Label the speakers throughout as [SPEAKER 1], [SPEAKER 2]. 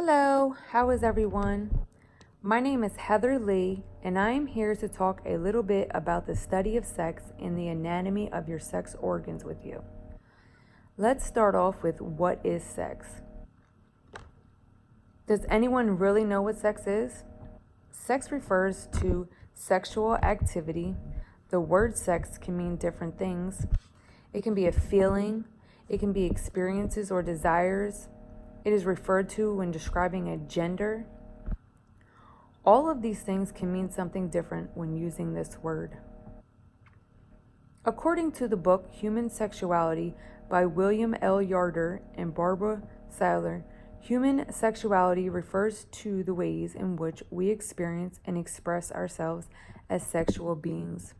[SPEAKER 1] Hello, how is everyone? My name is Heather Lee, and I am here to talk a little bit about the study of sex and the anatomy of your sex organs with you. Let's start off with what is sex? Does anyone really know what sex is? Sex refers to sexual activity. The word sex can mean different things. It can be a feeling, it can be experiences or desires. It is referred to when describing a gender. All of these things can mean something different when using this word. According to the book Human Sexuality by William L. Yarder and Barbara Seiler, human sexuality refers to the ways in which we experience and express ourselves as sexual beings.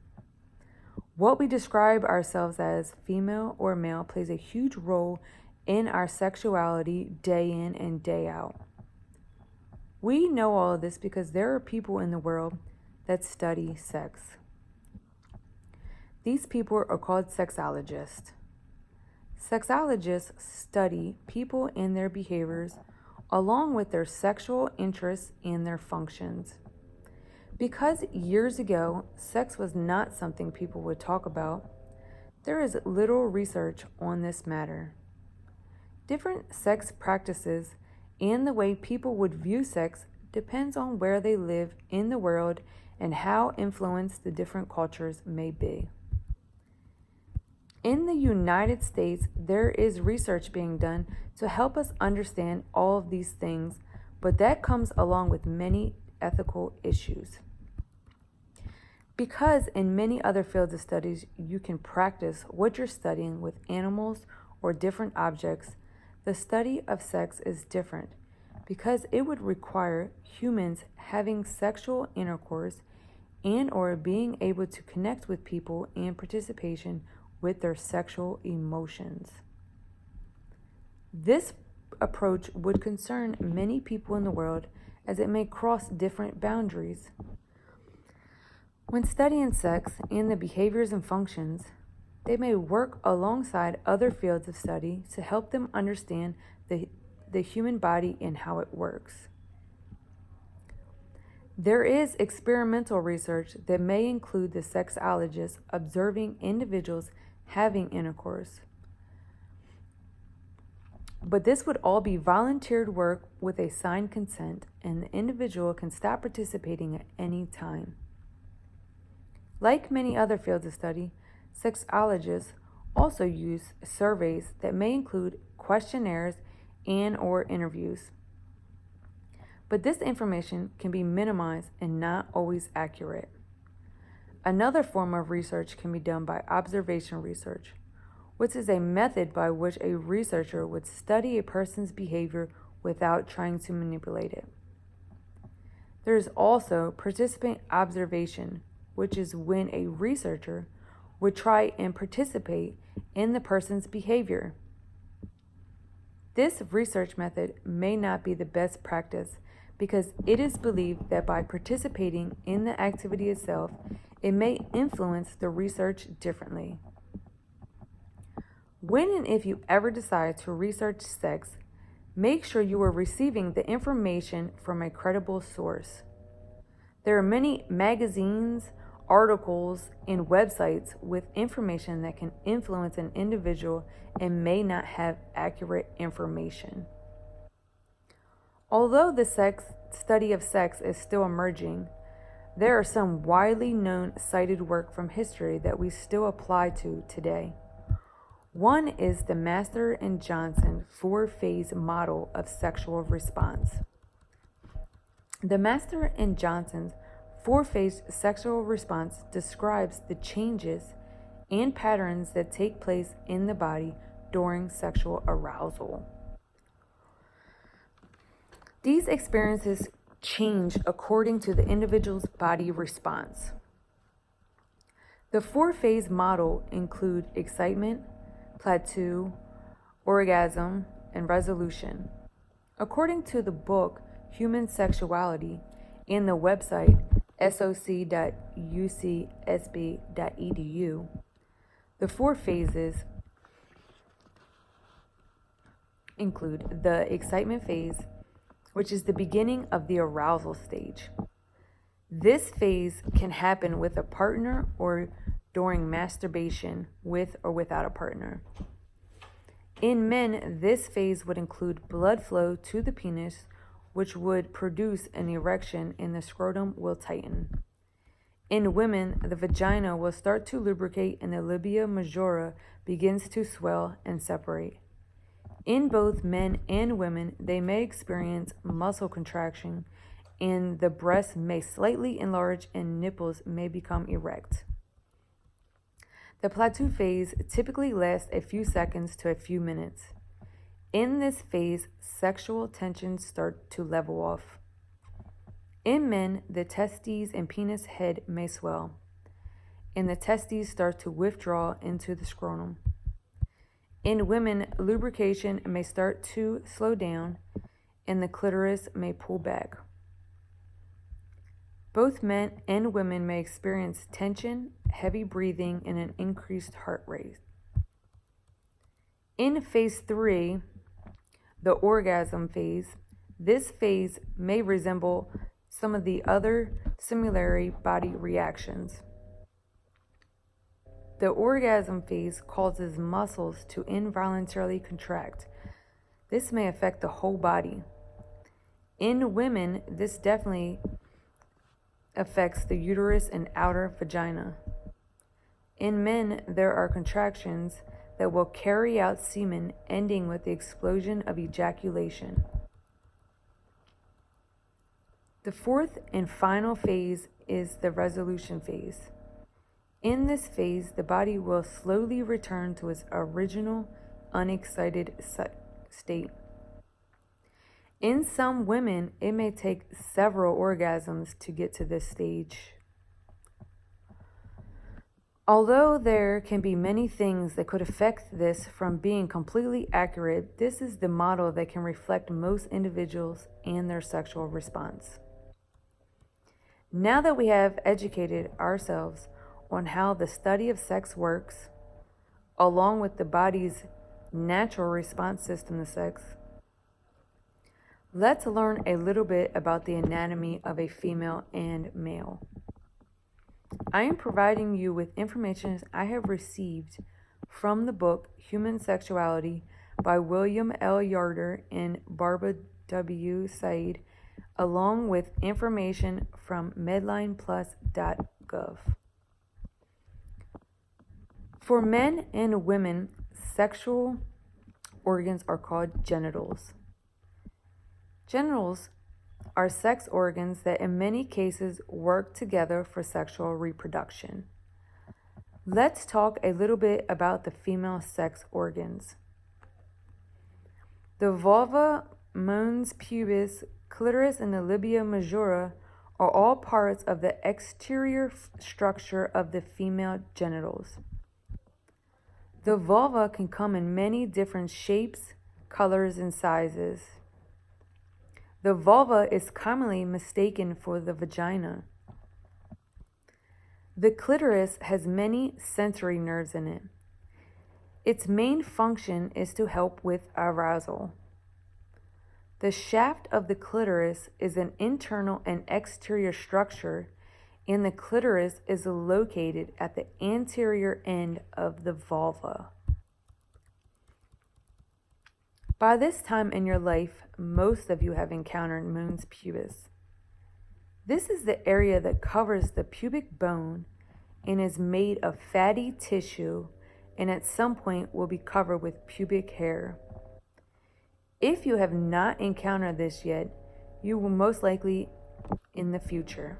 [SPEAKER 1] What we describe ourselves as, female or male, plays a huge role in our sexuality day in and day out. We know all of this because there are people in the world that study sex. These people are called sexologists. Sexologists study people and their behaviors along with their sexual interests and their functions. Because years ago, sex was not something people would talk about, there is little research on this matter. Different sex practices and the way people would view sex depends on where they live in the world and how influenced the different cultures may be. In the United States, there is research being done to help us understand all of these things, but that comes along with many ethical issues. Because in many other fields of studies, you can practice what you're studying with animals or different objects, the study of sex is different because it would require humans having sexual intercourse and or being able to connect with people and participation with their sexual emotions. This approach would concern many people in the world as it may cross different boundaries. When studying sex and the behaviors and functions, they may work alongside other fields of study to help them understand the human body and how it works. There is experimental research that may include the sexologist observing individuals having intercourse. But this would all be volunteered work with a signed consent, and the individual can stop participating at any time. Like many other fields of study, sexologists also use surveys that may include questionnaires and or interviews. But this information can be minimized and not always accurate. Another form of research can be done by observation research, which is a method by which a researcher would study a person's behavior without trying to manipulate it. There is also participant observation, which is when a researcher would try and participate in the person's behavior. This research method may not be the best practice because it is believed that by participating in the activity itself, it may influence the research differently. When and if you ever decide to research sex, make sure you are receiving the information from a credible source. There are many magazines, articles, and websites with information that can influence an individual and may not have accurate information. Although the study of sex is still emerging, there are some widely known cited work from history that we still apply to today. One is the Master and Johnson 4-phase model of sexual response. The Master and Johnson's 4-phase sexual response describes the changes and patterns that take place in the body during sexual arousal. These experiences change according to the individual's body response. The 4-phase model include excitement, plateau, orgasm, and resolution. According to the book Human Sexuality and the website soc.ucsb.edu, the 4 phases include the excitement phase, which is the beginning of the arousal stage. This phase can happen with a partner or during masturbation with or without a partner. In men, this phase would include blood flow to the penis, which would produce an erection and the scrotum will tighten. In women, the vagina will start to lubricate and the labia majora begins to swell and separate. In both men and women, they may experience muscle contraction and the breasts may slightly enlarge and nipples may become erect. The plateau phase typically lasts a few seconds to a few minutes. In this phase, sexual tensions start to level off. In men, the testes and penis head may swell, and the testes start to withdraw into the scrotum. In women, lubrication may start to slow down, and the clitoris may pull back. Both men and women may experience tension, heavy breathing, and an increased heart rate. In phase 3, the orgasm phase, this phase may resemble some of the other similar body reactions. The orgasm phase causes muscles to involuntarily contract. This may affect the whole body. In women, this definitely affects the uterus and outer vagina. In men, there are contractions that will carry out semen, ending with the explosion of ejaculation. The fourth and final phase is the resolution phase. In this phase, the body will slowly return to its original unexcited state. In some women, it may take several orgasms to get to this stage. Although there can be many things that could affect this from being completely accurate, this is the model that can reflect most individuals and their sexual response. Now that we have educated ourselves on how the study of sex works, along with the body's natural response system to sex, let's learn a little bit about the anatomy of a female and male. I am providing you with information I have received from the book Human Sexuality by William L. Yarder and Barbara W. Said, along with information from medlineplus.gov. For men and women, sexual organs are called genitals. Genitals are sex organs that in many cases work together for sexual reproduction. Let's talk a little bit about the female sex organs. The vulva, mons pubis, clitoris, and the labia majora are all parts of the exterior structure of the female genitals. The vulva can come in many different shapes, colors, and sizes. The vulva is commonly mistaken for the vagina. The clitoris has many sensory nerves in it. Its main function is to help with arousal. The shaft of the clitoris is an internal and exterior structure, and the clitoris is located at the anterior end of the vulva. By this time in your life, most of you have encountered mons pubis. This is the area that covers the pubic bone and is made of fatty tissue, and at some point will be covered with pubic hair. If you have not encountered this yet, you will most likely in the future.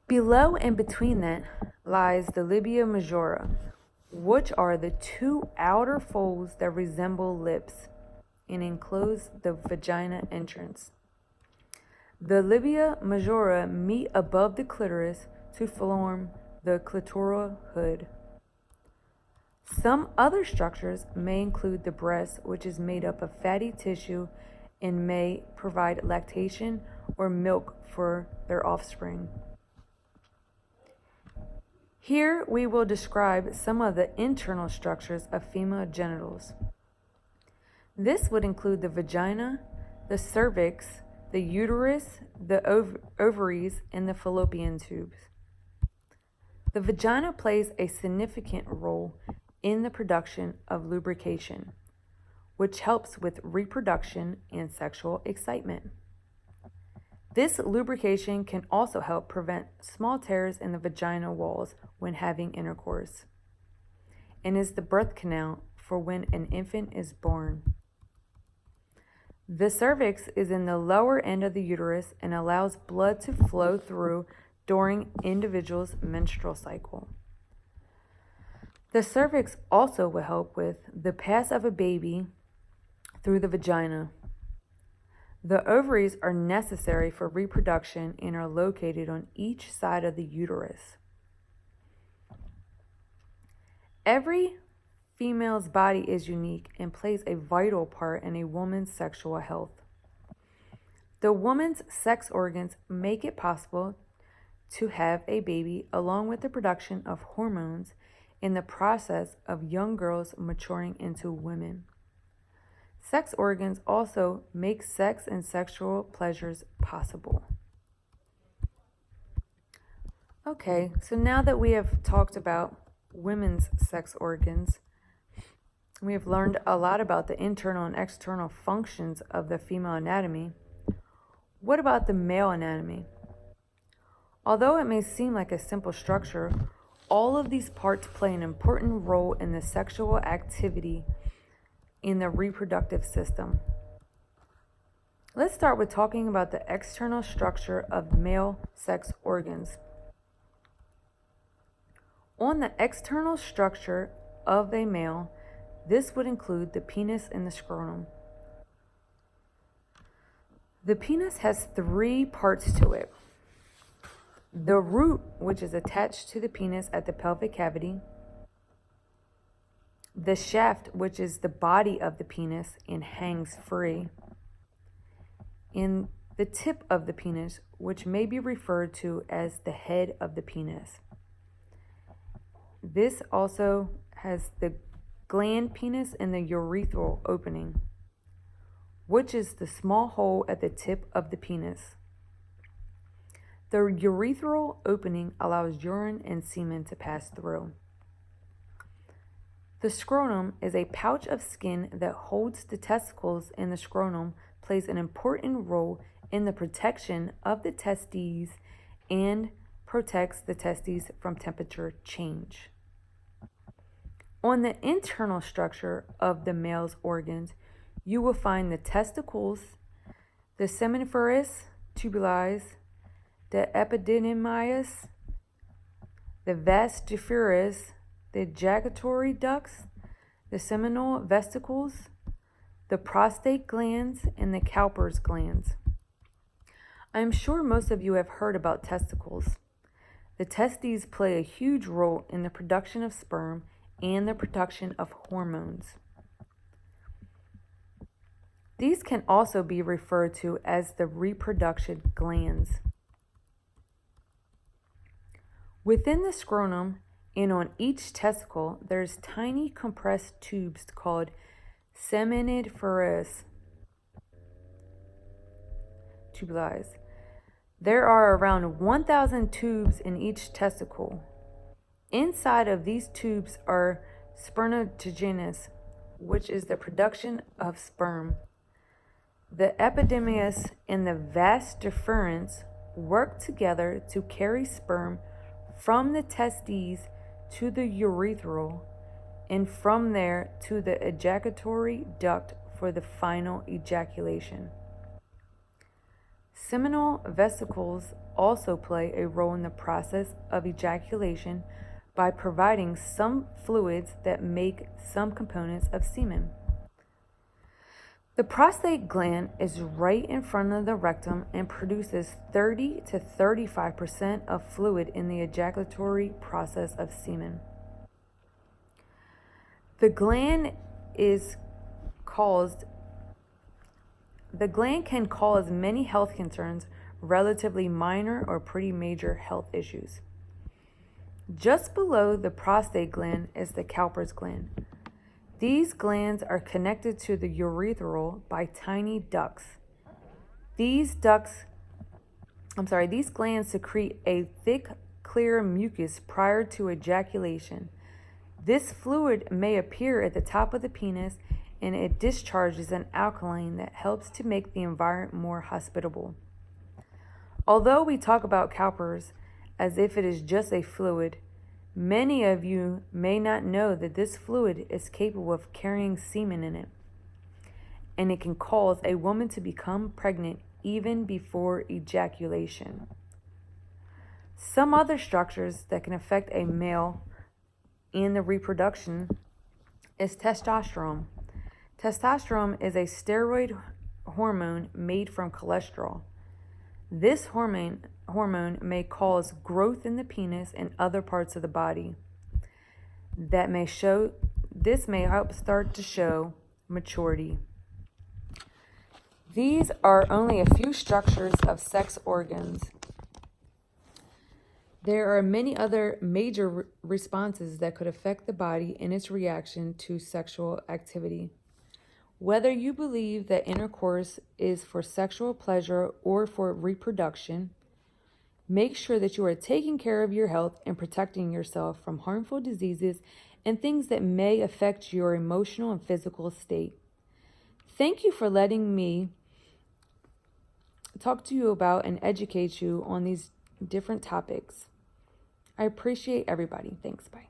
[SPEAKER 1] Below and between that lies the labia majora, which are the two outer folds that resemble lips and enclose the vagina entrance. The labia majora meet above the clitoris to form the clitoral hood. Some other structures may include the breast, which is made up of fatty tissue and may provide lactation or milk for their offspring. Here we will describe some of the internal structures of female genitals. This would include the vagina, the cervix, the uterus, the ovaries, and the fallopian tubes. The vagina plays a significant role in the production of lubrication, which helps with reproduction and sexual excitement. This lubrication can also help prevent small tears in the vaginal walls when having intercourse, and is the birth canal for when an infant is born. The cervix is in the lower end of the uterus and allows blood to flow through during individual's menstrual cycle. The cervix also will help with the pass of a baby through the vagina. The ovaries are necessary for reproduction and are located on each side of the uterus. Every female's body is unique and plays a vital part in a woman's sexual health. The woman's sex organs make it possible to have a baby along with the production of hormones in the process of young girls maturing into women. Sex organs also make sex and sexual pleasures possible. Okay, so now that we have talked about women's sex organs, we have learned a lot about the internal and external functions of the female anatomy. What about the male anatomy? Although it may seem like a simple structure, all of these parts play an important role in the sexual activity in the reproductive system. Let's start with talking about the external structure of male sex organs. On the external structure of a male, this would include the penis and the scrotum. The penis has 3 parts to it. The root, which is attached to the penis at the pelvic cavity. The shaft, which is the body of the penis and hangs free. And the tip of the penis, which may be referred to as the head of the penis. This also has the gland penis and the urethral opening, which is the small hole at the tip of the penis. The urethral opening allows urine and semen to pass through. The scrotum is a pouch of skin that holds the testicles, and the scrotum plays an important role in the protection of the testes and protects the testes from temperature change. On the internal structure of the male's organs, you will find the testicles, the seminiferous tubules, the epididymis, the vas deferens, the ejaculatory ducts, the seminal vesicles, the prostate glands, and the Cowper's glands. I am sure most of you have heard about testicles. The testes play a huge role in the production of sperm and the production of hormones. These can also be referred to as the reproduction glands. Within the scrotum and on each testicle, there's tiny compressed tubes called seminiferous tubules. There are around 1,000 tubes in each testicle. Inside of these tubes are spermatogenesis, which is the production of sperm. The epididymis and the vas deferens work together to carry sperm from the testes to the urethral, and from there to the ejaculatory duct for the final ejaculation. Seminal vesicles also play a role in the process of ejaculation by providing some fluids that make some components of semen. The prostate gland is right in front of the rectum and produces 30 to 35% of fluid in the ejaculatory process of semen. The gland can cause many health concerns, relatively minor or pretty major health issues. Just below the prostate gland is the Cowper's gland. These glands are connected to the urethral by tiny ducts. These glands secrete a thick, clear mucus prior to ejaculation. This fluid may appear at the top of the penis, and it discharges an alkaline that helps to make the environment more hospitable. Although we talk about cowpers as if it is just a fluid, many of you may not know that this fluid is capable of carrying semen in it, and it can cause a woman to become pregnant even before ejaculation. Some other structures that can affect a male in the reproduction is testosterone. Testosterone is a steroid hormone made from cholesterol. This hormone may cause growth in the penis and other parts of the body. This may help start to show maturity. These are only a few structures of sex organs. There are many other major responses that could affect the body in its reaction to sexual activity. Whether you believe that intercourse is for sexual pleasure or for reproduction, make sure that you are taking care of your health and protecting yourself from harmful diseases and things that may affect your emotional and physical state. Thank you for letting me talk to you about and educate you on these different topics. I appreciate everybody. Thanks. Bye.